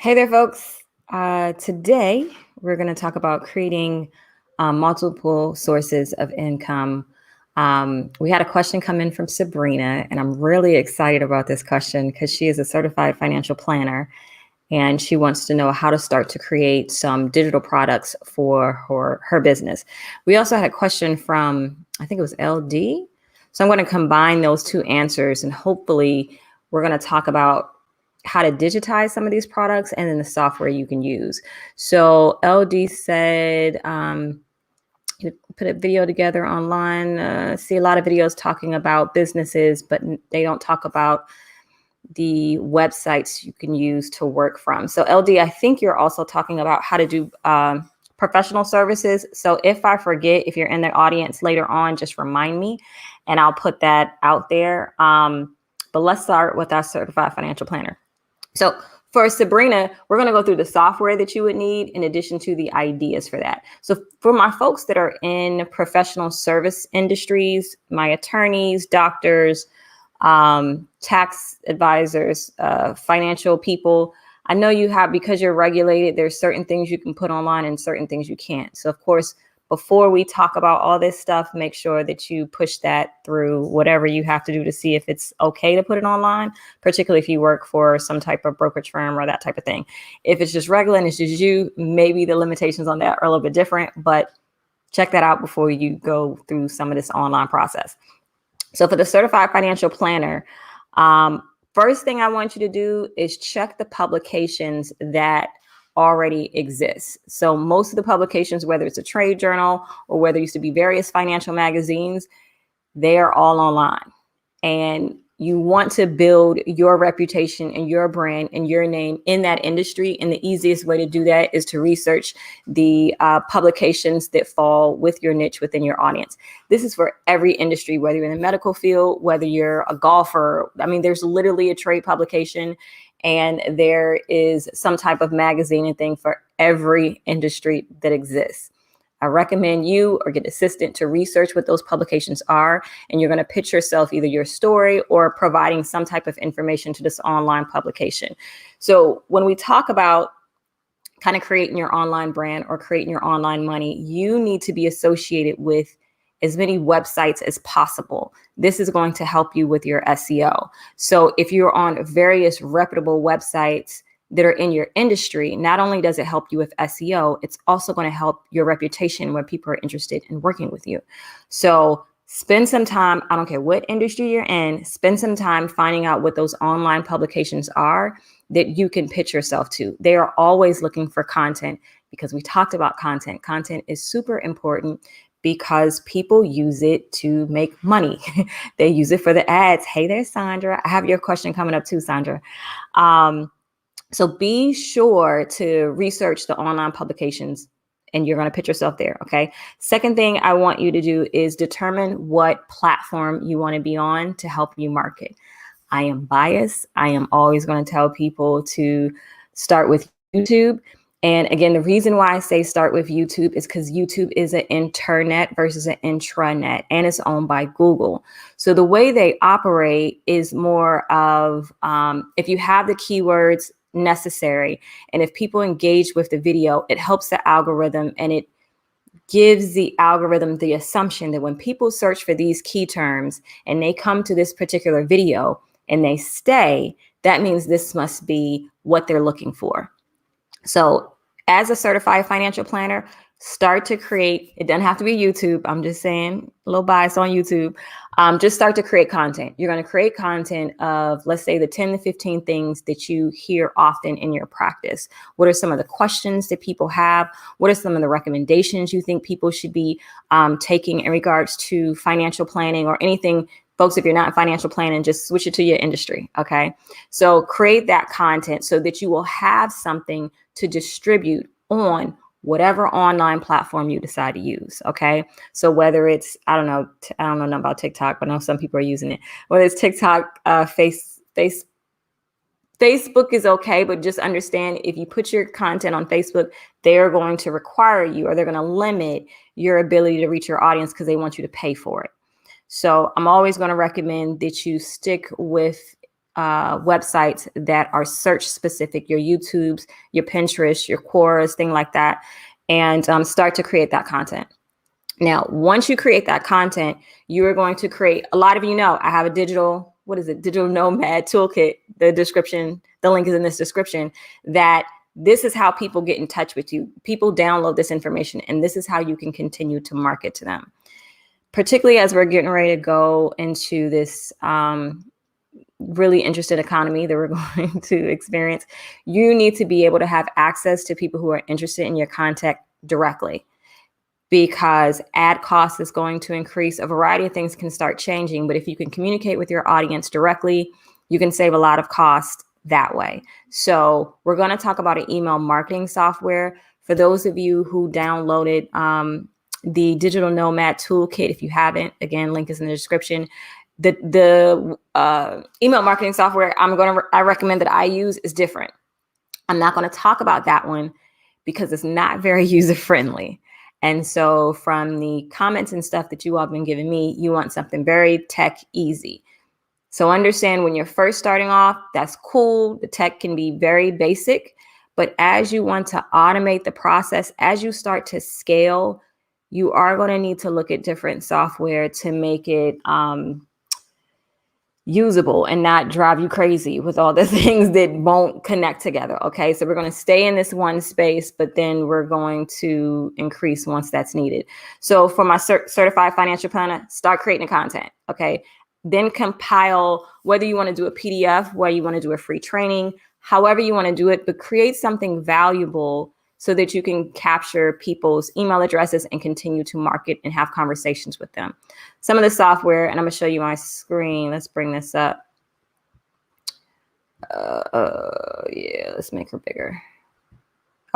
Hey there, folks. Today, we're going to talk about creating multiple sources of income. We had a question come in from Sabrina, and I'm really excited about this question because she is a certified financial planner, and she wants to know how to start to create some digital products for her business. We also had a question from, I think it was LD. So I'm going to combine those two answers, and hopefully we're going to talk about how to digitize some of these products and then the software you can use. So LD said, you put a video together online, see a lot of videos talking about businesses, but they don't talk about the websites you can use to work from. So LD, I think you're also talking about how to do professional services. So if I forget, if you're in the audience later on, just remind me and I'll put that out there. But let's start with our certified financial planner. So for Sabrina, we're going to go through the software that you would need in addition to the ideas for that. So for my folks that are in professional service industries, my attorneys, doctors, tax advisors, financial people, I know you have, because you're regulated, there's certain things you can put online and certain things you can't. So of course, before we talk about all this stuff, make sure that you push that through whatever you have to do to see if it's okay to put it online, particularly if you work for some type of brokerage firm or that type of thing. If it's just regular and it's just you, maybe the limitations on that are a little bit different, but check that out before you go through some of this online process. So for the certified financial planner, first thing I want you to do is check the publications that already exists. So most of the publications, whether it's a trade journal or whether it used to be various financial magazines, they are all online. And you want to build your reputation and your brand and your name in that industry. And the easiest way to do that is to research the publications that fall with your niche within your audience. This is for every industry, whether you're in the medical field, whether you're a golfer. I mean, there's literally a trade publication and there is some type of magazine and thing for every industry that exists. I recommend you or get an assistant to research what those publications are, and you're going to pitch yourself, either your story or providing some type of information to this online publication. So when we talk about kind of creating your online brand or creating your online money, you need to be associated with as many websites as possible. This is going to help you with your SEO. So if you're on various reputable websites that are in your industry, not only does it help you with SEO, it's also going to help your reputation when people are interested in working with you. So spend some time, I don't care what industry you're in, spend some time finding out what those online publications are that you can pitch yourself to. They are always looking for content because we talked about content. Content is super important because people use it to make money. They use it for the ads. Hey there, Sandra. I have your question coming up too, Sandra. So be sure to research the online publications and you're going to put yourself there. Okay. Second thing I want you to do is determine what platform you want to be on to help you market. I am biased. I am always going to tell people to start with YouTube. And again, the reason why I say start with YouTube is because YouTube is an internet versus an intranet, and it's owned by Google. So the way they operate is more of if you have the keywords necessary and if people engage with the video, it helps the algorithm and it gives the algorithm the assumption that when people search for these key terms and they come to this particular video and they stay, that means this must be what they're looking for. So as a certified financial planner, start to create, it doesn't have to be YouTube. I'm just saying, a little bias on YouTube. Just start to create content. You're going to create content of, let's say, the 10 to 15 things that you hear often in your practice. What are some of the questions that people have? What are some of the recommendations you think people should be taking in regards to financial planning or anything? Folks, if you're not in financial planning, just switch it to your industry, okay? So create that content so that you will have something to distribute on whatever online platform you decide to use, okay? So whether it's, I don't know nothing about TikTok, but I know some people are using it. Whether it's TikTok, Facebook is okay, but just understand if you put your content on Facebook, they're going to require you or they're going to limit your ability to reach your audience because they want you to pay for it. So I'm always going to recommend that you stick with websites that are search specific, your YouTubes, your Pinterest, your Quoras, thing like that, and start to create that content. Now, once you create that content, you are going to create, a lot of you know, I have a digital Nomad toolkit. The link is in this description, that this is how people get in touch with you. People download this information, and this is how you can continue to market to them. Particularly as we're getting ready to go into this really interesting economy that we're going to experience, you need to be able to have access to people who are interested in your content directly, because ad cost is going to increase. A variety of things can start changing, but if you can communicate with your audience directly, you can save a lot of cost that way. So we're going to talk about an email marketing software. For those of you who downloaded the Digital Nomad Toolkit, if you haven't, again, link is in the description. The email marketing software I recommend that I use is different. I'm not going to talk about that one because it's not very user friendly. And so from the comments and stuff that you all have been giving me, you want something very tech easy. So understand, when you're first starting off, that's cool. The tech can be very basic, but as you want to automate the process, as you start to scale, you are going to need to look at different software to make it usable and not drive you crazy with all the things that won't connect together. Okay, so we're going to stay in this one space, but then we're going to increase once that's needed. So for my certified financial planner, start creating the content. Okay, then compile, whether you want to do a PDF, whether you want to do a free training, however you want to do it, but create something valuable so that you can capture people's email addresses and continue to market and have conversations with them. Some of the software, and I'm going to show you my screen. Let's bring this up. Yeah, let's make her bigger.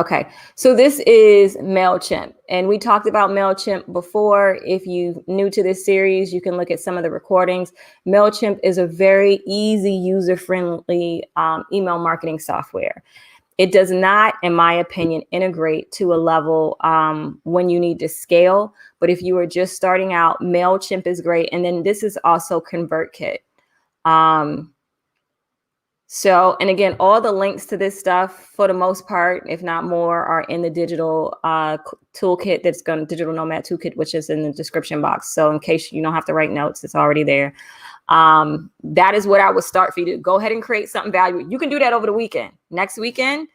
Okay, so this is Mailchimp, and we talked about Mailchimp before. If you're new to this series, you can look at some of the recordings. Mailchimp is a very easy, user-friendly email marketing software. It does not, in my opinion, integrate to a level when you need to scale. But if you are just starting out, Mailchimp is great. And then this is also ConvertKit. And again, all the links to this stuff, for the most part, if not more, are in the digital toolkit Digital Nomad Toolkit, which is in the description box. So in case you don't have to write notes, it's already there. That is what I would start for you to go ahead and create something valuable. You can do that over the weekend. Next weekend,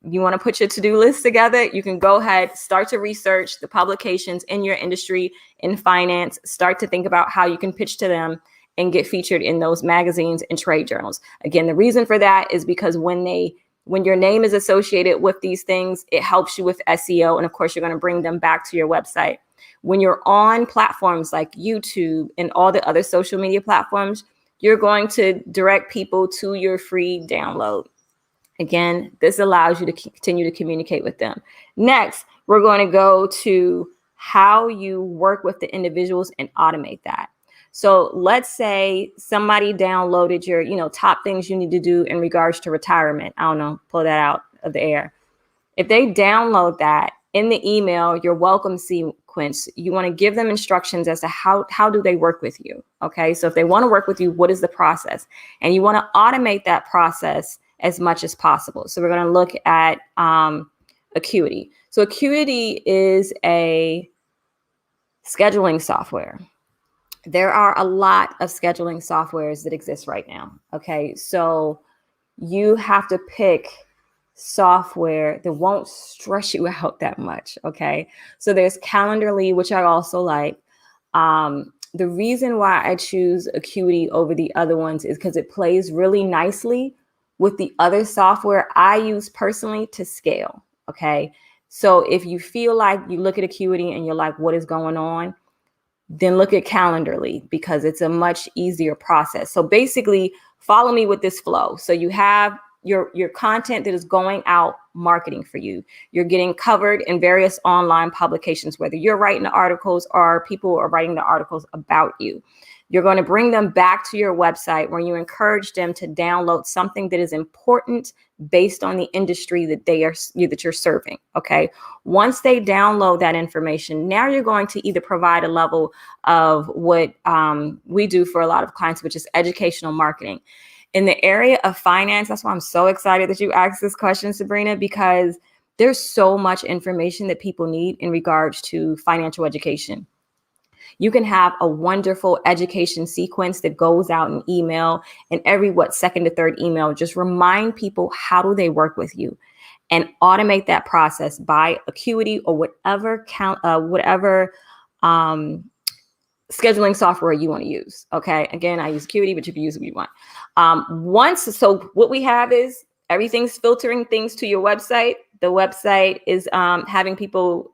you want to put your to-do list together, you can go ahead, start to research the publications in your industry, in finance, start to think about how you can pitch to them and get featured in those magazines and trade journals. Again, the reason for that is because when your name is associated with these things, it helps you with SEO. And of course, you're going to bring them back to your website. When you're on platforms like YouTube and all the other social media platforms, you're going to direct people to your free download. Again, this allows you to continue to communicate with them. Next, we're going to go to how you work with the individuals and automate that. So let's say somebody downloaded your, top things you need to do in regards to retirement. I don't know, pull that out of the air. If they download that in the email, your welcome sequence, you want to give them instructions as to how do they work with you. Okay, so if they want to work with you, what is the process? And you want to automate that process as much as possible. So we're going to look at Acuity. So Acuity is a scheduling software. There are a lot of scheduling softwares that exist right now. Okay, so you have to pick software that won't stress you out that much. Okay, so there's Calendly, which I also like. The reason why I choose Acuity over the other ones is because it plays really nicely with the other software I use personally to scale. Okay, so if you feel like you look at Acuity and you're like, what is going on? Then look at Calendly, because it's a much easier process. So basically, follow me with this flow. So you have your content that is going out marketing for you. You're getting covered in various online publications, whether you're writing the articles or people are writing the articles about you. You're going to bring them back to your website where you encourage them to download something that is important based on the industry that you're serving. Okay. Once they download that information, now you're going to either provide a level of what we do for a lot of clients, which is educational marketing. In the area of finance, that's why I'm so excited that you asked this question, Sabrina, because there's so much information that people need in regards to financial education. You can have a wonderful education sequence that goes out in email, and every second to third email, just remind people how do they work with you, and automate that process by Acuity or whatever scheduling software you want to use. Okay. Again, I use Acuity, but you can use what you want. So what we have is everything's filtering things to your website. The website is having people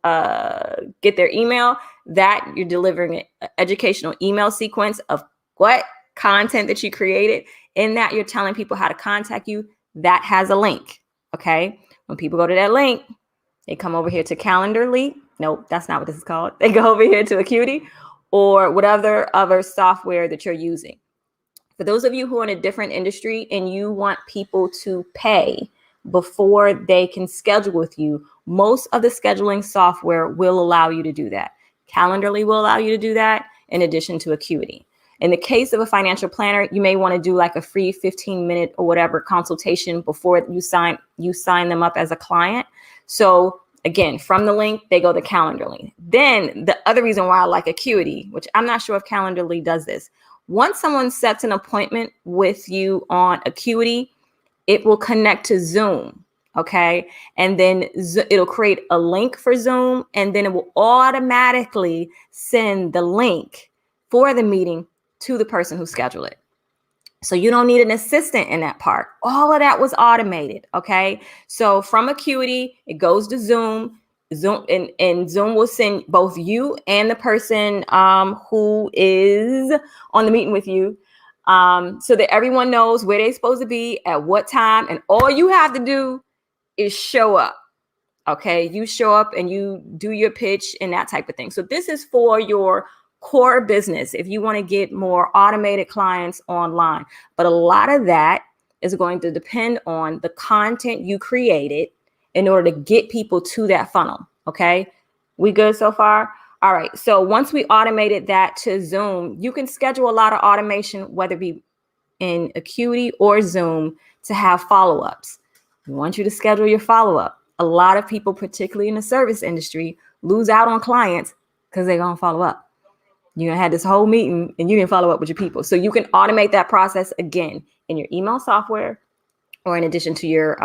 get their email, that you're delivering an educational email sequence of what content that you created. In that, you're telling people how to contact you. That has a link. Okay. When people go to that link, they come over here to Calendly. Nope, that's not what this is called. They go over here to Acuity or whatever other software that you're using. For those of you who are in a different industry and you want people to pay before they can schedule with you, most of the scheduling software will allow you to do that. Calendly will allow you to do that in addition to Acuity. In the case of a financial planner, you may want to do like a free 15-minute or whatever consultation before you sign them up as a client. So again, from the link, they go to Calendly. Then the other reason why I like Acuity, which I'm not sure if Calendly does this, once someone sets an appointment with you on Acuity, it will connect to Zoom. Okay. And then it'll create a link for Zoom, and then it will automatically send the link for the meeting to the person who scheduled it. So you don't need an assistant in that part. All of that was automated. Okay. So from Acuity, it goes to Zoom. And Zoom will send both you and the person who is on the meeting with you, so that everyone knows where they're supposed to be at what time. And all you have to do is show up. Okay. You show up and you do your pitch and that type of thing. So this is for your core business if you want to get more automated clients online. But a lot of that is going to depend on the content you created in order to get people to that funnel. Okay. We good so far? All right. So once we automated that to Zoom, you can schedule a lot of automation, whether it be in Acuity or Zoom, to have follow-ups. We want you to schedule your follow-up. A lot of people, particularly in the service industry, lose out on clients because they're going to follow up. You're going to have this whole meeting and you didn't follow up with your people. So you can automate that process again in your email software or in addition to your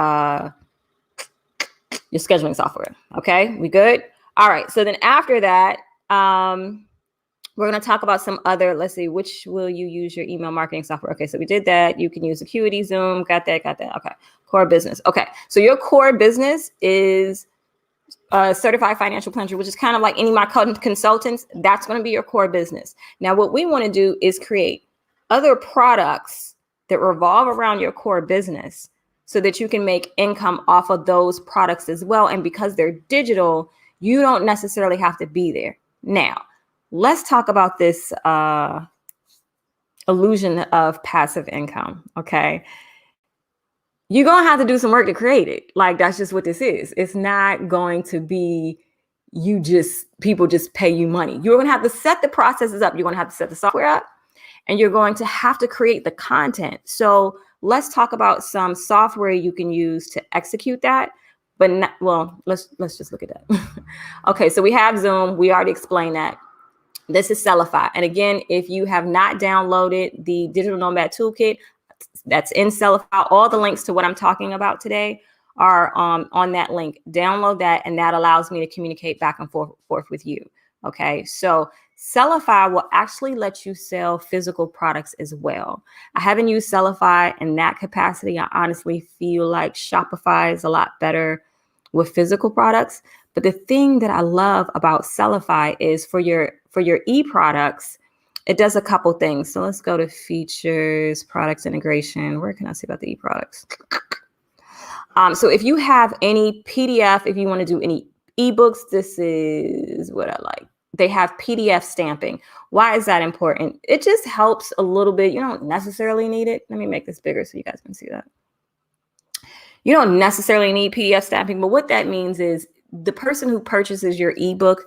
scheduling software. Okay, we good? All right. So then after that, we're going to talk about some other, let's see, which will you use your email marketing software? Okay, so we did that. You can use Acuity, Zoom, got that. Okay, core business. Okay, so your core business is certified financial planner, which is kind of like any of my consultants. That's going to be your core business. Now, what we want to do is create other products that revolve around your core business so that you can make income off of those products as well. And because they're digital, you don't necessarily have to be there. Now, let's talk about this illusion of passive income. Okay. You're going to have to do some work to create it. Like, that's just what this is. It's not going to be people just pay you money. You're going to have to set the processes up. You're going to have to set the software up, and you're going to have to create the content. So let's talk about some software you can use to execute that. But let's just look at that. Okay, so we have Zoom. We already explained that. This is Sellify. And again, if you have not downloaded the Digital Nomad Toolkit, that's in Sellify. All the links to what I'm talking about today are on that link. Download that, and that allows me to communicate back and forth with you. Okay, so Sellify will actually let you sell physical products as well. I haven't used Sellify in that capacity. I honestly feel like Shopify is a lot better with physical products. But the thing that I love about Sellify is for your e-products, it does a couple things. So let's go to features, products integration. Where can I see about the e-products? So if you have any PDF, if you want to do any ebooks, this is what I like. They have PDF stamping. Why is that important? It just helps a little bit. You don't necessarily need it. Let me make this bigger so you guys can see that. You don't necessarily need PDF stamping, but what that means is the person who purchases your ebook,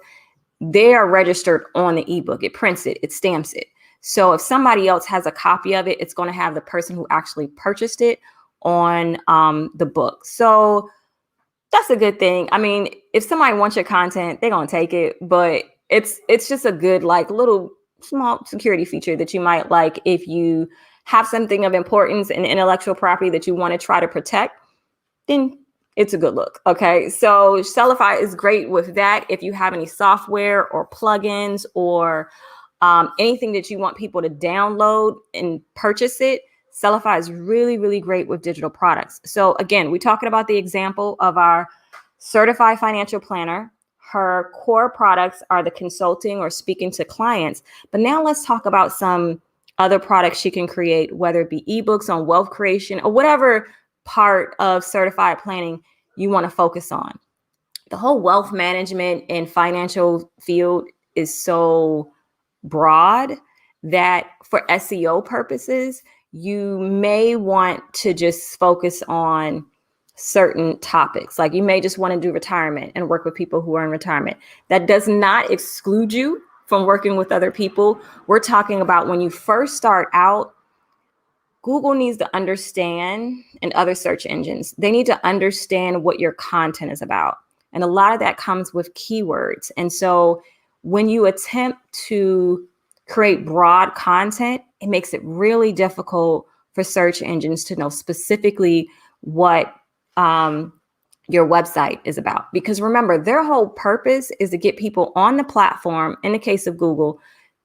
they are registered on the ebook. It prints it, it stamps it. So if somebody else has a copy of it, it's going to have the person who actually purchased it on the book. So that's a good thing. I mean, if somebody wants your content, they're going to take it, but it's just a good, like, little small security feature that you might like if you have something of importance and intellectual property that you want to try to protect, then it's a good look. Okay. So Sellify is great with that. If you have any software or plugins or anything that you want people to download and purchase it, Sellify is really, really great with digital products. So again, we're talking about the example of our certified financial planner. Her core products are the consulting or speaking to clients. But now let's talk about some other products she can create, whether it be ebooks on wealth creation or whatever part of certified planning you want to focus on. The whole wealth management and financial field is so broad that for SEO purposes, you may want to just focus on certain topics. Like you may just want to do retirement and work with people who are in retirement. That does not exclude you from working with other people. We're talking about when you first start out, Google needs to understand, and other search engines, they need to understand what your content is about. And a lot of that comes with keywords. And so when you attempt to create broad content, it makes it really difficult for search engines to know specifically what your website is about. Because remember, their whole purpose is to get people on the platform, in the case of Google,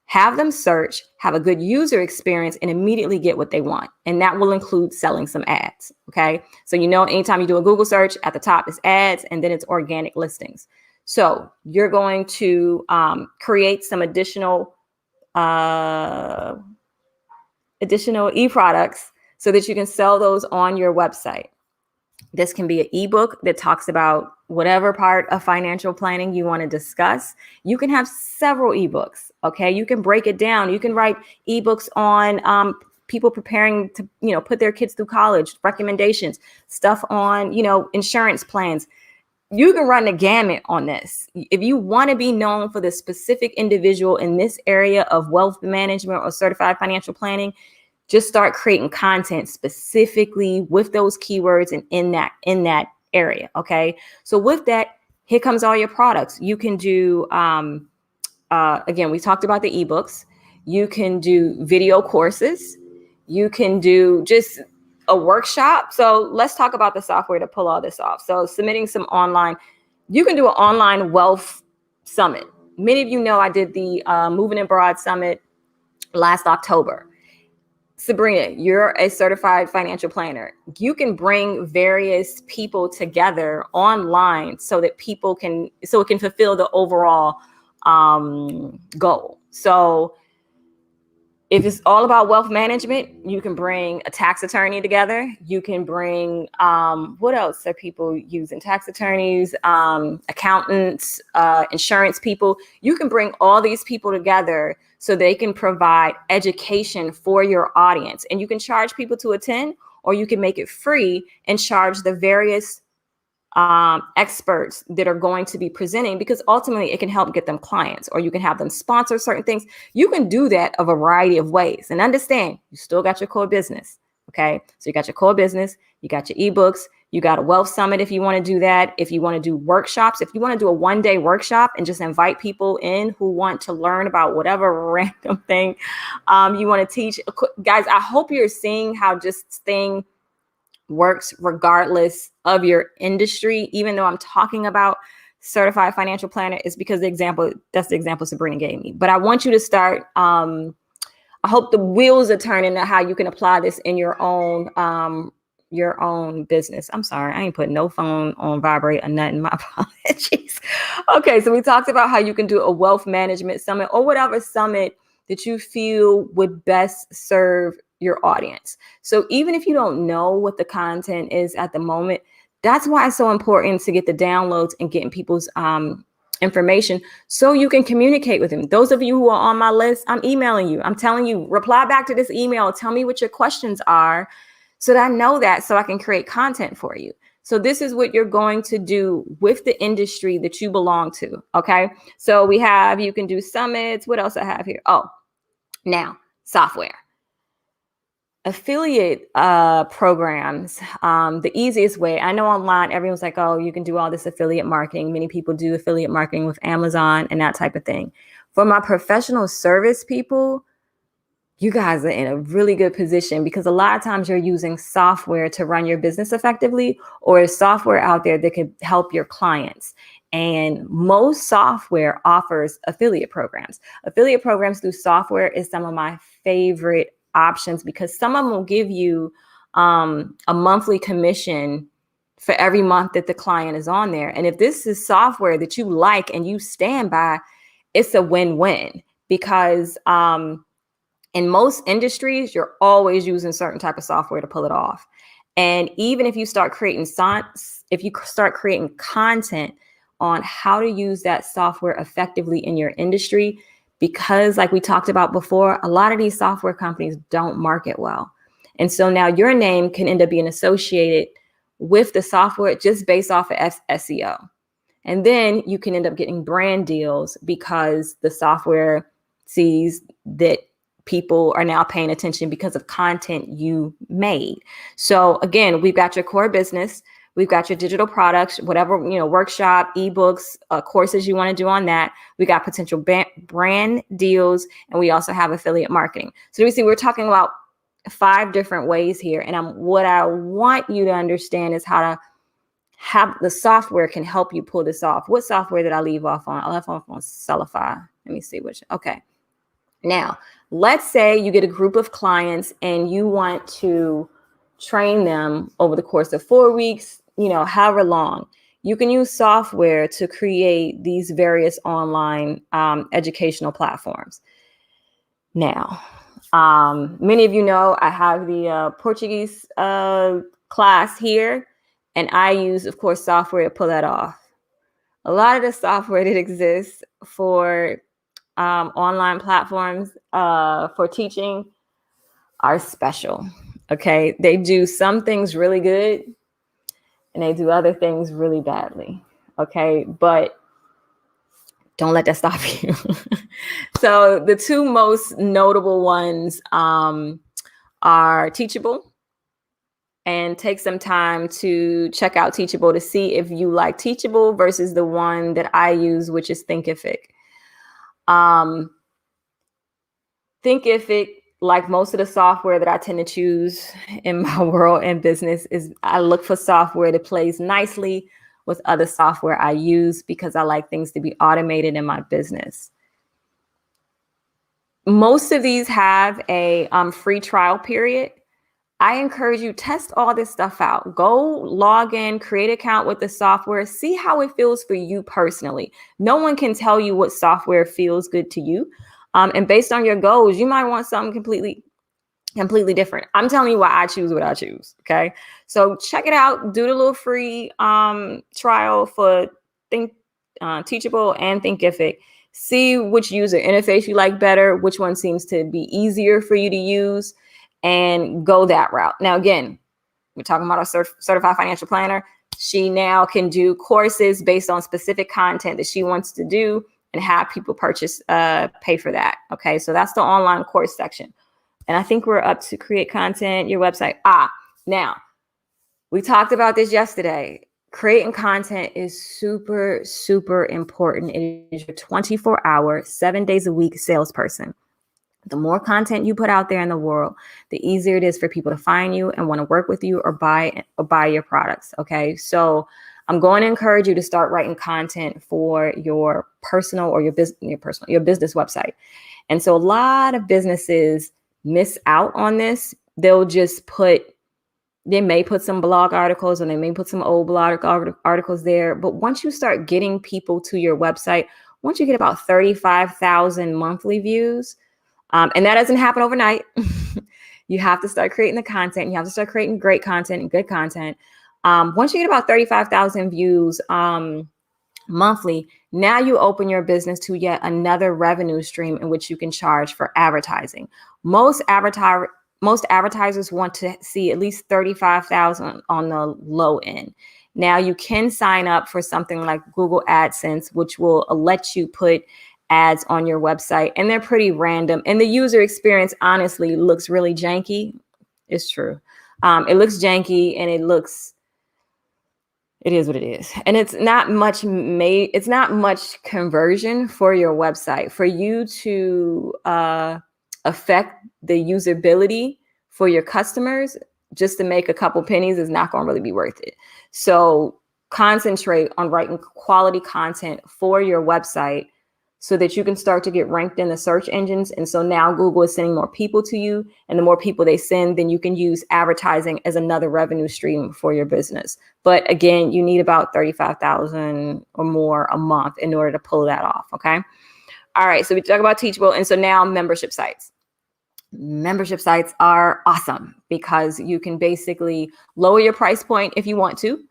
have them search, have a good user experience, and immediately get what they want. And that will include selling some ads. Okay. So, anytime you do a Google search, at the top is ads, and then it's organic listings. So you're going to create some additional e-products so that you can sell those on your website. This can be an ebook that talks about whatever part of financial planning you want to discuss. You can have several ebooks. Okay. You can break it down. You can write ebooks on people preparing to, put their kids through college, recommendations, stuff on, insurance plans. You can run the gamut on this. If you want to be known for the specific individual in this area of wealth management or certified financial planning, just start creating content specifically with those keywords and in that area. Okay. So with that, here comes all your products. You can do, again, we talked about the ebooks. You can do video courses. You can do just a workshop. So let's talk about the software to pull all this off. So submitting some online, you can do an online wealth summit. Many of you know I did the Moving Abroad Summit last October. Sabrina, you're a certified financial planner. You can bring various people together online so that it can fulfill the overall goal. So if it's all about wealth management, you can bring a tax attorney together. You can bring, what else are people using? Tax attorneys, accountants, insurance people. You can bring all these people together so they can provide education for your audience. And you can charge people to attend, or you can make it free and charge the various experts that are going to be presenting, because ultimately it can help get them clients, or you can have them sponsor certain things. You can do that a variety of ways, and understand you still got your core business. Okay. So you got your core business, you got your ebooks, you got a wealth summit. If you want to do that, if you want to do workshops, if you want to do a one-day workshop and just invite people in who want to learn about whatever random thing you want to teach, guys, I hope you're seeing how this thing works regardless of your industry. Even though I'm talking about certified financial planner, is because that's the example Sabrina gave me. But I want you to start. I hope the wheels are turning to how you can apply this in your own business. I'm sorry, I ain't put no phone on vibrate or nothing. My apologies. Okay, so we talked about how you can do a wealth management summit or whatever summit that you feel would best serve your audience. So even if you don't know what the content is at the moment, that's why it's so important to get the downloads and getting people's information so you can communicate with them. Those of you who are on my list, I'm emailing you. I'm telling you, reply back to this email. Tell me what your questions are so that I know that, so I can create content for you. So this is what you're going to do with the industry that you belong to. Okay. So you can do summits. What else I have here? Oh, now software. Affiliate programs, the easiest way. I know online, everyone's like, oh, you can do all this affiliate marketing. Many people do affiliate marketing with Amazon and that type of thing. For my professional service people, you guys are in a really good position because a lot of times you're using software to run your business effectively, or software out there that could help your clients. And most software offers affiliate programs. Affiliate programs through software is some of my favorite options because some of them will give you a monthly commission for every month that the client is on there. And if this is software that you like and you stand by, it's a win-win because in most industries, you're always using certain type of software to pull it off. And even if you start creating content on how to use that software effectively in your industry, because like we talked about before, a lot of these software companies don't market well. And so now your name can end up being associated with the software just based off of SEO. And then you can end up getting brand deals because the software sees that people are now paying attention because of content you made. So again, we've got your core business, we've got your digital products, whatever, workshop, ebooks, courses you want to do on that. We got potential brand deals, and we also have affiliate marketing. So we see we're talking about 5 different ways here. And what I want you to understand is how to have the software can help you pull this off. What software did I leave off on? I left off on Sellify. Let me see which. Okay. Now, let's say you get a group of clients and you want to train them over the course of 4 weeks, however long. You can use software to create these various online educational platforms. Now, many of you know I have the Portuguese class here, and I use, of course, software to pull that off. A lot of the software that exists for online platforms for teaching are special. Okay. They do some things really good and they do other things really badly. Okay. But don't let that stop you. So the 2 most notable ones are Teachable. And take some time to check out Teachable to see if you like Teachable versus the one that I use, which is Thinkific. Thinkific, like most of the software that I tend to choose in my world and business, is I look for software that plays nicely with other software I use because I like things to be automated in my business. Most of these have a free trial period. I encourage you, test all this stuff out. Go log in, create an account with the software, see how it feels for you personally. No one can tell you what software feels good to you. And based on your goals, you might want something completely different. I'm telling you why I choose what I choose. Okay. So check it out. Do the little free trial for Teachable and Thinkific. See which user interface you like better, which one seems to be easier for you to use, and go that route. Now, again, we're talking about a certified financial planner. She now can do courses based on specific content that she wants to do and have people pay for that. Okay, so that's the online course section. And I think we're up to create content, your website. Now, we talked about this yesterday. Creating content is super, super important. It is your 24-hour, 7 days a week salesperson. The more content you put out there in the world, the easier it is for people to find you and want to work with you or buy your products. Okay. So I'm going to encourage you to start writing content for your personal or your business website. And so a lot of businesses miss out on this. They may put some blog articles and they may put some old blog articles there. But once you start getting people to your website, once you get about 35,000 monthly views, and that doesn't happen overnight. You have to start creating the content. You have to start creating great content and good content. Once you get about 35,000 views monthly, now you open your business to yet another revenue stream in which you can charge for advertising. Most advertisers want to see at least 35,000 on the low end. Now you can sign up for something like Google AdSense, which will let you put ads on your website, and they're pretty random. And the user experience honestly looks really janky. It's true. It looks janky, and it is what it is. And it's not much conversion for your website. For you to affect the usability for your customers, just to make a couple pennies is not going to really be worth it. So concentrate on writing quality content for your website so that you can start to get ranked in the search engines. And so now Google is sending more people to you, and the more people they send, then you can use advertising as another revenue stream for your business. But again, you need about 35,000 or more a month in order to pull that off. Okay. All right. So we talk about Teachable. And so now membership sites. Membership sites are awesome because you can basically lower your price point if you want to,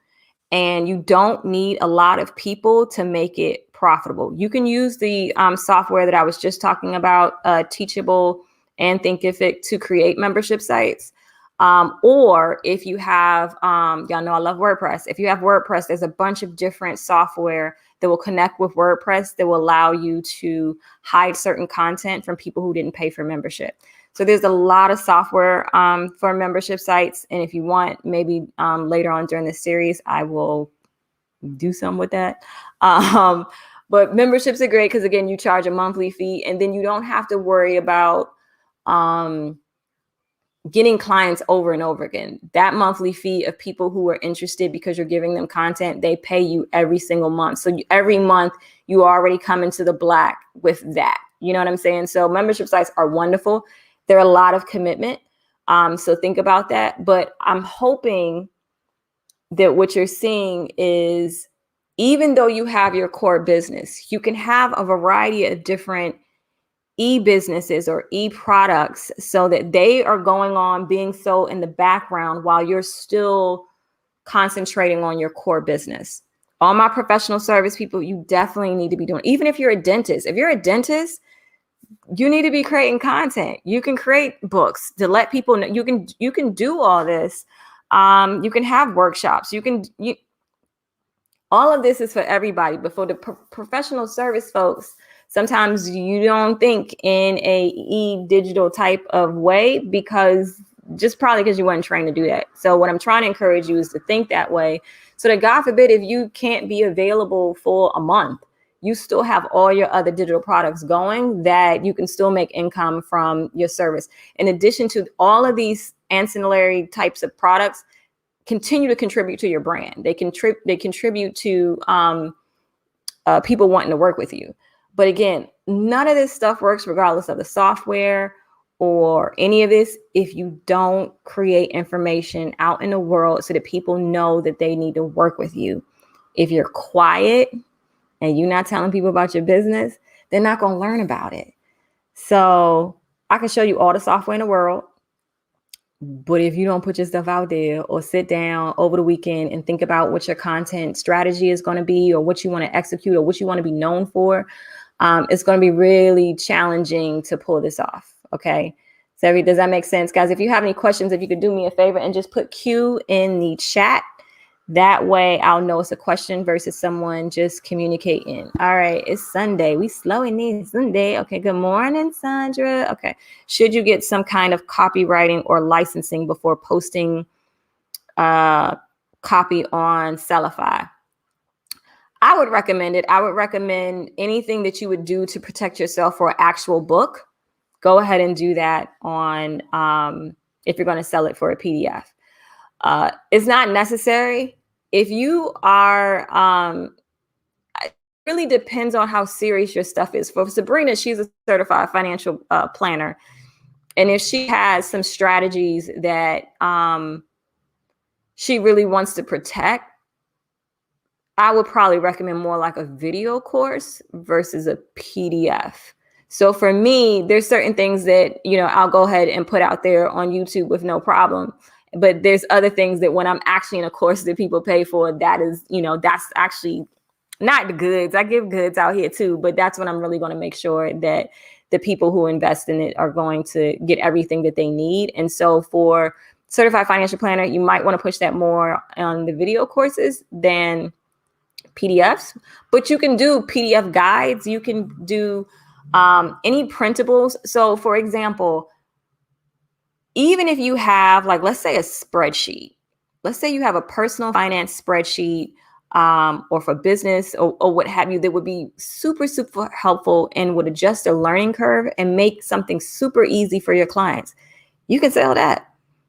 and you don't need a lot of people to make it profitable. You can use the software that I was just talking about, Teachable and Thinkific, to create membership sites. Or if you have, y'all know I love WordPress. If you have WordPress, there's a bunch of different software that will connect with WordPress that will allow you to hide certain content from people who didn't pay for membership. So there's a lot of software for membership sites. And if you want, maybe later on during this series, I will do some with that. But memberships are great because, again, you charge a monthly fee, and then you don't have to worry about getting clients over and over again. That monthly fee of people who are interested because you're giving them content, they pay you every single month. So every month you already come into the black with that. You know what I'm saying? So membership sites are wonderful. They're a lot of commitment. So think about that. But I'm hoping that what you're seeing is, even though you have your core business, you can have a variety of different e-businesses or e-products so that they are going on being sold in the background while you're still concentrating on your core business. All my professional service people, you definitely need to be doing, even if you're a dentist. If you're a dentist, you need to be creating content. You can create books to let people know. You can do all this. You can have workshops. All of this is for everybody. But for the professional service folks, sometimes you don't think in a digital type of way because you weren't trained to do that. So what I'm trying to encourage you is to think that way, so that, God forbid, if you can't be available for a month, you still have all your other digital products going, that you can still make income from your service. In addition to all of these ancillary types of products, continue to contribute to your brand. They contribute to people wanting to work with you. But again, none of this stuff works regardless of the software or any of this if you don't create information out in the world so that people know that they need to work with you. If you're quiet and you're not telling people about your business, they're not going to learn about it. So I can show you all the software in the world, but if you don't put your stuff out there or sit down over the weekend and think about what your content strategy is going to be, or what you want to execute, or what you want to be known for, it's going to be really challenging to pull this off. Okay. So does that make sense, guys? If you have any questions, if you could do me a favor and just put Q in the chat. That way I'll know it's a question versus someone just communicating. All right, it's Sunday. We slowing this Sunday. Okay, good morning, Sandra. Okay, should you get some kind of copywriting or licensing before posting copy on Sellify? I would recommend it. I would recommend anything that you would do to protect yourself for an actual book. Go ahead and do that on if you're going to sell it for a PDF. It's not necessary. If you are, it really depends on how serious your stuff is. For Sabrina, she's a certified financial planner. And if she has some strategies that she really wants to protect, I would probably recommend more like a video course versus a PDF. So for me, there's certain things that, I'll go ahead and put out there on YouTube with no problem. But there's other things that when I'm actually in a course that people pay for, that is, that's actually not the goods. I give goods out here too, but that's when I'm really going to make sure that the people who invest in it are going to get everything that they need. And so for certified financial planner, you might want to push that more on the video courses than PDFs, but you can do PDF guides. You can do any printables. So for example, even if you have, like, let's say a spreadsheet, let's say you have a personal finance spreadsheet, or for business or what have you, that would be super, super helpful and would adjust a learning curve and make something super easy for your clients. You can sell that.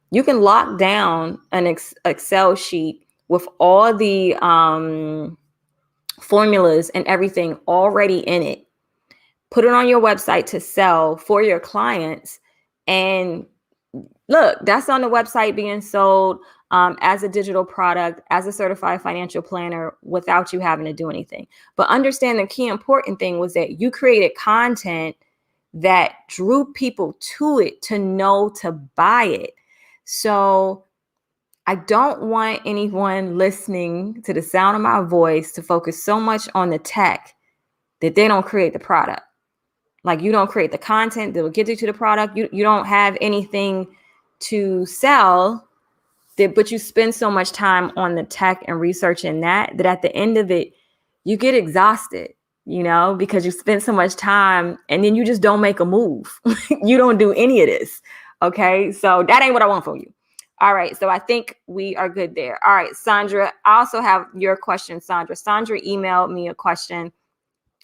You can lock down an Excel sheet with all the formulas and everything already in it. Put it on your website to sell for your clients. And look, that's on the website being sold as a digital product, as a certified financial planner, without you having to do anything. But understand the key important thing was that you created content that drew people to it, to know to buy it. So I don't want anyone listening to the sound of my voice to focus so much on the tech that they don't create the product. Like, you don't create the content that will get you to the product. You don't have anything to sell, but you spend so much time on the tech and researching that at the end of it, you get exhausted, because you spend so much time and then you just don't make a move. You don't do any of this. Okay. So that ain't what I want for you. All right. So I think we are good there. All right, Sandra, I also have your question, Sandra. Sandra emailed me a question.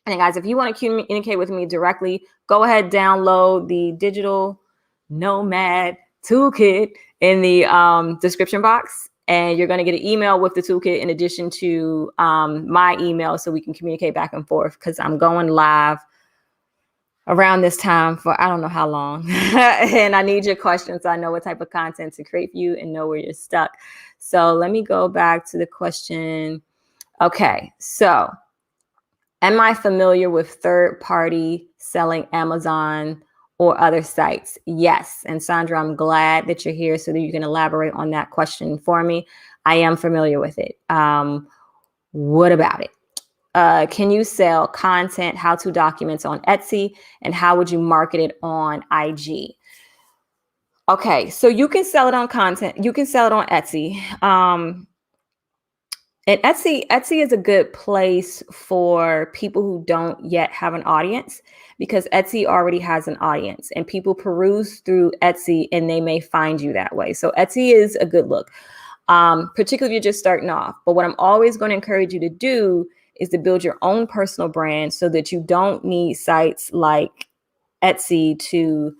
And guys, if you want to communicate with me directly, go ahead, download the digital Nomad toolkit in the description box. And you're going to get an email with the toolkit in addition to my email, so we can communicate back and forth, because I'm going live around this time for I don't know how long. And I need your questions so I know what type of content to create for you and know where you're stuck. So let me go back to the question. Okay, so am I familiar with third-party selling, Amazon or other sites? Yes. And Sandra, I'm glad that you're here so that you can elaborate on that question for me. I am familiar with it. What about it? Can you sell content, how-to documents on Etsy, and how would you market it on IG? Okay, so you can sell it on content. You can sell it on Etsy. And Etsy is a good place for people who don't yet have an audience, because Etsy already has an audience and people peruse through Etsy and they may find you that way. So Etsy is a good look, particularly if you're just starting off. But what I'm always going to encourage you to do is to build your own personal brand so that you don't need sites like Etsy to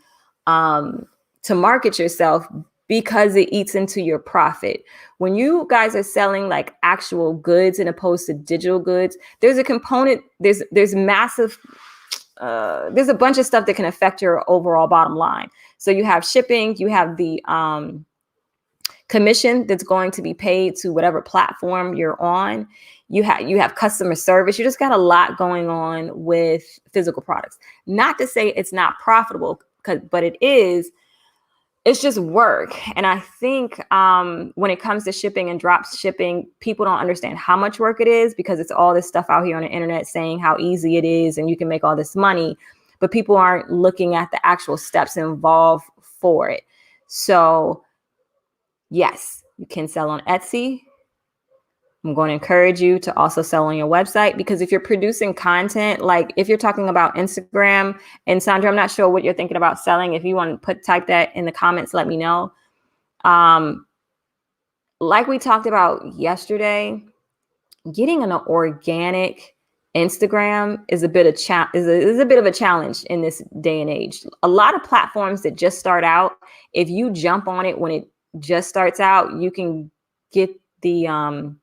market yourself, because it eats into your profit. When you guys are selling like actual goods as opposed to digital goods, there's a component, there's massive, there's a bunch of stuff that can affect your overall bottom line. So you have shipping, you have the commission that's going to be paid to whatever platform you're on. You have customer service. You just got a lot going on with physical products. Not to say it's not profitable, but it is. It's just work. And I think when it comes to shipping and drop shipping, people don't understand how much work it is, because it's all this stuff out here on the internet saying how easy it is and you can make all this money, but people aren't looking at the actual steps involved for it. So yes, you can sell on Etsy. I'm going to encourage you to also sell on your website, because if you're producing content, like if you're talking about Instagram, and Sandra, I'm not sure what you're thinking about selling. If you want to type that in the comments, let me know. Like we talked about yesterday, getting an organic Instagram is a bit of a challenge in this day and age. A lot of platforms that just start out, if you jump on it when it just starts out, you can get the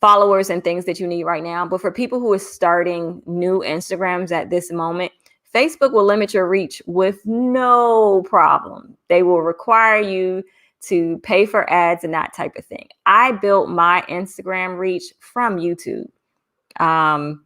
followers and things that you need right now. But for people who are starting new Instagrams at this moment, Facebook will limit your reach with no problem. They will require you to pay for ads and that type of thing. I built my Instagram reach from YouTube. And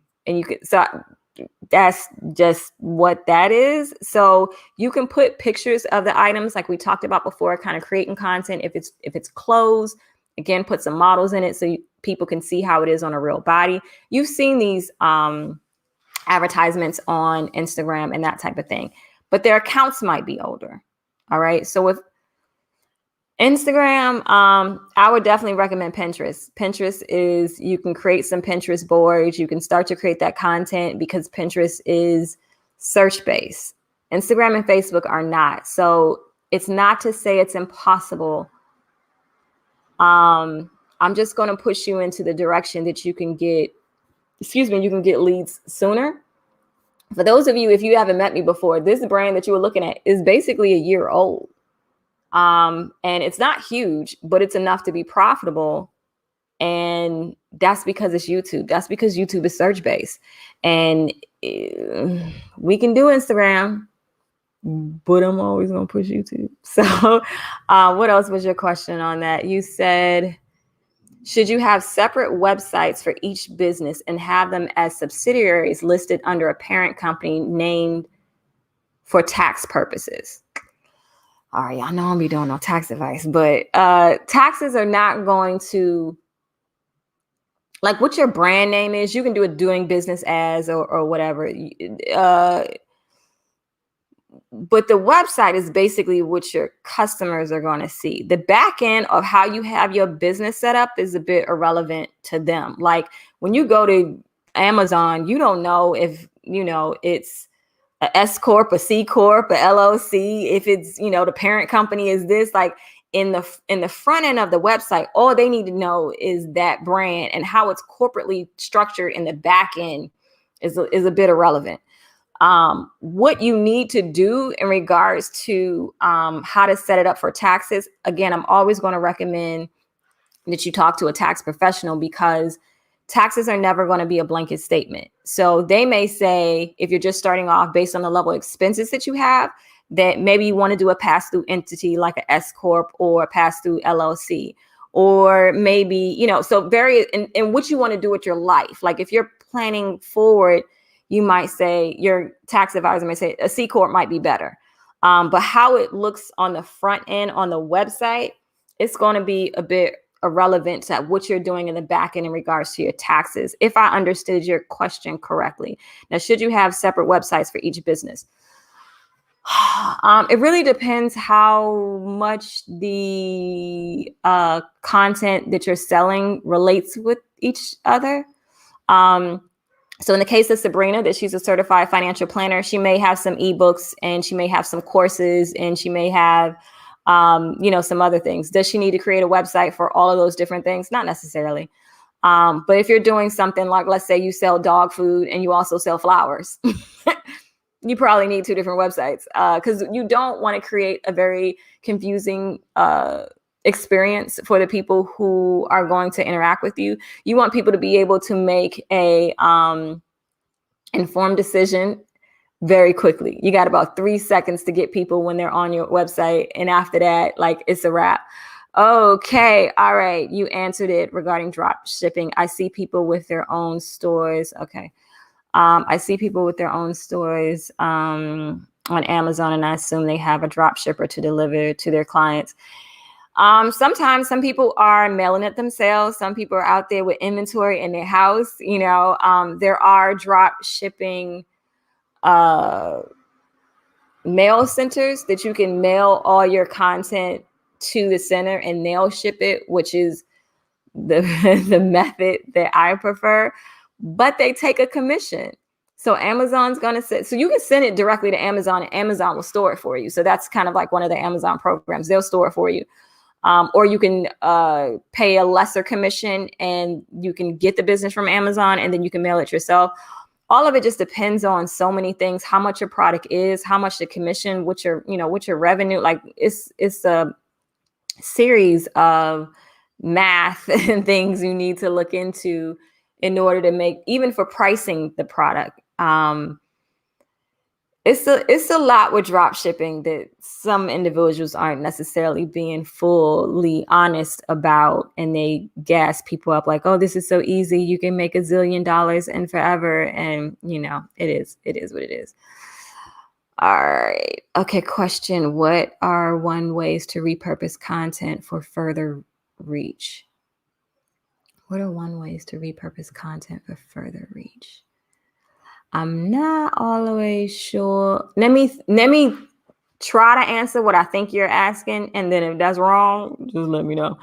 that's just what that is. So you can put pictures of the items like we talked about before, kind of creating content. If it's clothes, again, put some models in it so people can see how it is on a real body. You've seen these advertisements on Instagram and that type of thing, but their accounts might be older. All right. So Instagram, I would definitely recommend Pinterest. Pinterest is, you can create some Pinterest boards. You can start to create that content because Pinterest is search based. Instagram and Facebook are not. So it's not to say it's impossible. I'm just going to push you into the direction that you can get, you can get leads sooner. For those of you, if you haven't met me before, this brand that you were looking at is basically a year old. And it's not huge, but it's enough to be profitable. And that's because it's YouTube. That's because YouTube is search based. And we can do Instagram, but I'm always going to push YouTube. So what else was your question on that? You said, should you have separate websites for each business and have them as subsidiaries listed under a parent company named for tax purposes? All right, y'all know I'm be doing no tax advice, but taxes are not going to, like, what your brand name is, you can do it doing business as or whatever. But the website is basically what your customers are going to see. The back end of how you have your business set up is a bit irrelevant to them. Like when you go to Amazon, you don't know if, it's a S Corp, a C Corp, a LLC, if it's, the parent company is this. Like in the front end of the website, all they need to know is that brand, and how it's corporately structured in the back end is a bit irrelevant. What you need to do in regards to how to set it up for taxes, again, I'm always going to recommend that you talk to a tax professional, because taxes are never going to be a blanket statement. So they may say, if you're just starting off, based on the level of expenses that you have, that maybe you want to do a pass-through entity like an S Corp or a pass-through LLC, or maybe, so and what you want to do with your life. Like if you're planning forward, you might say, your tax advisor may say a C Corp might be better. But how it looks on the front end on the website, it's going to be a bit irrelevant to what you're doing in the back end in regards to your taxes, if I understood your question correctly. Now, should you have separate websites for each business? It really depends how much the content that you're selling relates with each other. So in the case of Sabrina, that she's a certified financial planner, she may have some ebooks and she may have some courses and she may have, some other things. Does she need to create a website for all of those different things? Not necessarily. But if you're doing something like, let's say you sell dog food and you also sell flowers, you probably need two different websites, because you don't want to create a very confusing experience for the people who are going to interact with you. You want people to be able to make a informed decision very quickly. You got about 3 seconds to get people when they're on your website. And after that, like, it's a wrap. Okay. All right. You answered it regarding drop shipping. I see people with their own stores. Okay. I see people with their own stores on Amazon, and I assume they have a drop shipper to deliver to their clients. Sometimes some people are mailing it themselves. Some people are out there with inventory in their house. There are drop shipping mail centers that you can mail all your content to the center and they'll ship it, which is the the method that I prefer, but they take a commission. So Amazon's going to say, so you can send it directly to Amazon and Amazon will store it for you. So that's kind of like one of the Amazon programs. They'll store it for you. Or you can pay a lesser commission and you can get the business from Amazon and then you can mail it yourself. All of it just depends on so many things: how much your product is, how much the commission, what your revenue. Like it's a series of math and things you need to look into in order to make, even for pricing the product. It's a lot with drop shipping that some individuals aren't necessarily being fully honest about, and they gas people up like, oh, this is so easy, you can make $1 zillion in forever. And it is what it is. All right. Okay. Question. What are ways to repurpose content for further reach? What are ways to repurpose content for further reach? I'm not always sure. Let me try to answer what I think you're asking. And then if that's wrong, just let me know.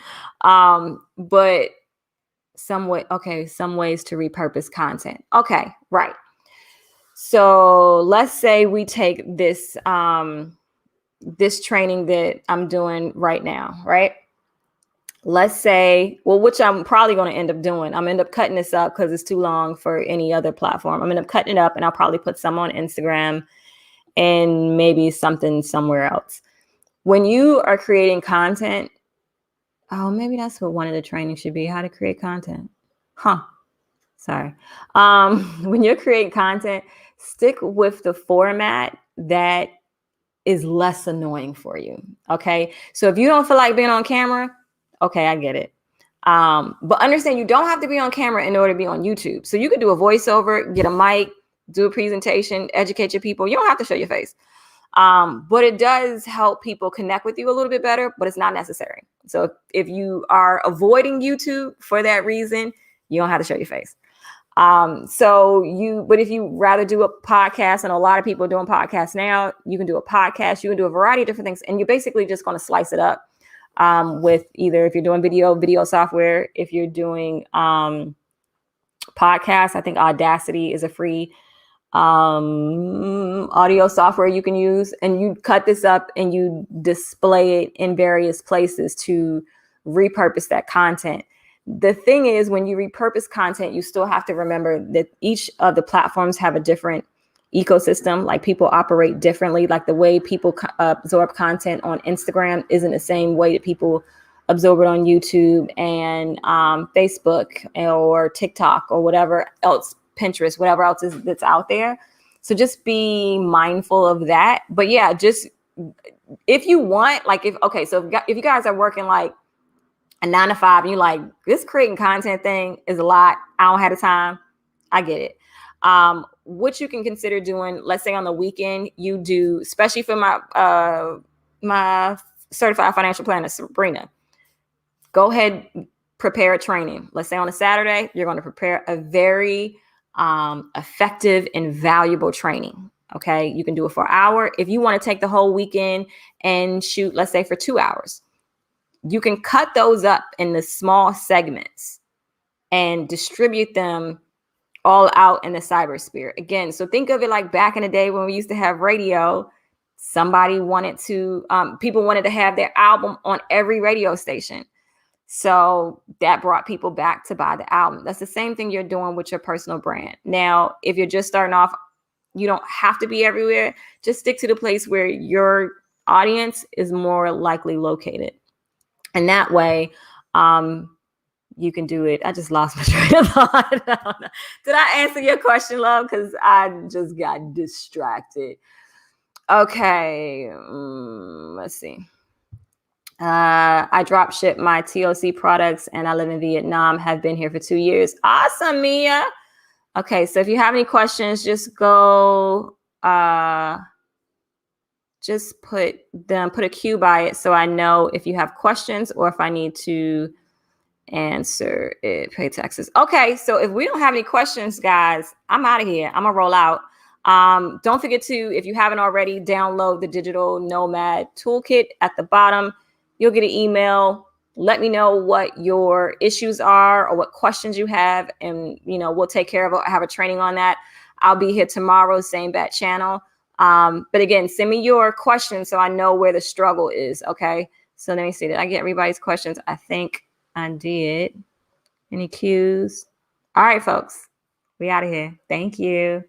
But some ways to repurpose content. Okay, right. So let's say we take this, this training that I'm doing right now, right? Let's say, well, which I'm probably going to end up doing. I'm end up cutting this up because it's too long for any other platform. I'm end up cutting it up, and I'll probably put some on Instagram and maybe something somewhere else. When you are creating content, oh, maybe that's what one of the trainings should be, how to create content. Sorry. When you're creating content, stick with the format that is less annoying for you. Okay. So if you don't feel like being on camera, okay, I get it. But understand you don't have to be on camera in order to be on YouTube. So you could do a voiceover, get a mic, do a presentation, educate your people. You don't have to show your face. But it does help people connect with you a little bit better, but it's not necessary. So if you are avoiding YouTube for that reason, you don't have to show your face. But if you rather do a podcast, and a lot of people are doing podcasts now, you can do a podcast, you can do a variety of different things, and you're basically just going to slice it up, with either, if you're doing video software, if you're doing, podcasts, I think Audacity is a free, audio software you can use, and you cut this up and you display it in various places to repurpose that content. The thing is, when you repurpose content, you still have to remember that each of the platforms have a different ecosystem. Like, people operate differently. Like, the way people absorb content on Instagram isn't the same way that people absorb it on YouTube and Facebook or TikTok or whatever else, Pinterest, whatever else is that's out there. So just be mindful of that. But yeah, just if you want, like, if you guys are working like a 9 to 5 and you're like, this creating content thing is a lot, I don't have the time, I get it. What you can consider doing, let's say on the weekend, you do, especially for my certified financial planner, Sabrina, go ahead, prepare a training. Let's say on a Saturday, you're going to prepare a very effective and valuable training. Okay. You can do it for an hour. If you want to take the whole weekend and shoot, let's say for 2 hours, you can cut those up in the small segments and distribute them all out in the cybersphere. Again, so think of it like back in the day when we used to have radio. Somebody wanted to, people wanted to have their album on every radio station. So that brought people back to buy the album. That's the same thing you're doing with your personal brand. Now, if you're just starting off, you don't have to be everywhere. Just stick to the place where your audience is more likely located. And that way, you can do it. I just lost my train of thought. Did I answer your question, love? Because I just got distracted. Okay, let's see. I drop ship my TOC products and I live in Vietnam, have been here for 2 years. Awesome, Mia. Okay, so if you have any questions, just go, just put a Q by it so I know if you have questions or if I need to answer it. Pay taxes. Okay, so if we don't have any questions, guys, I'm out of here. I'm gonna roll out. Don't forget to, if you haven't already, download the digital Nomad toolkit at the bottom. You'll get an email. Let me know what your issues are or what questions you have, and we'll take care of it. I have a training on that. I'll be here tomorrow, same bat channel. But again, send me your questions so I know where the struggle is. Okay. So let me see, did I get everybody's questions? I think I did. Any cues? All right, folks, we out of here. Thank you.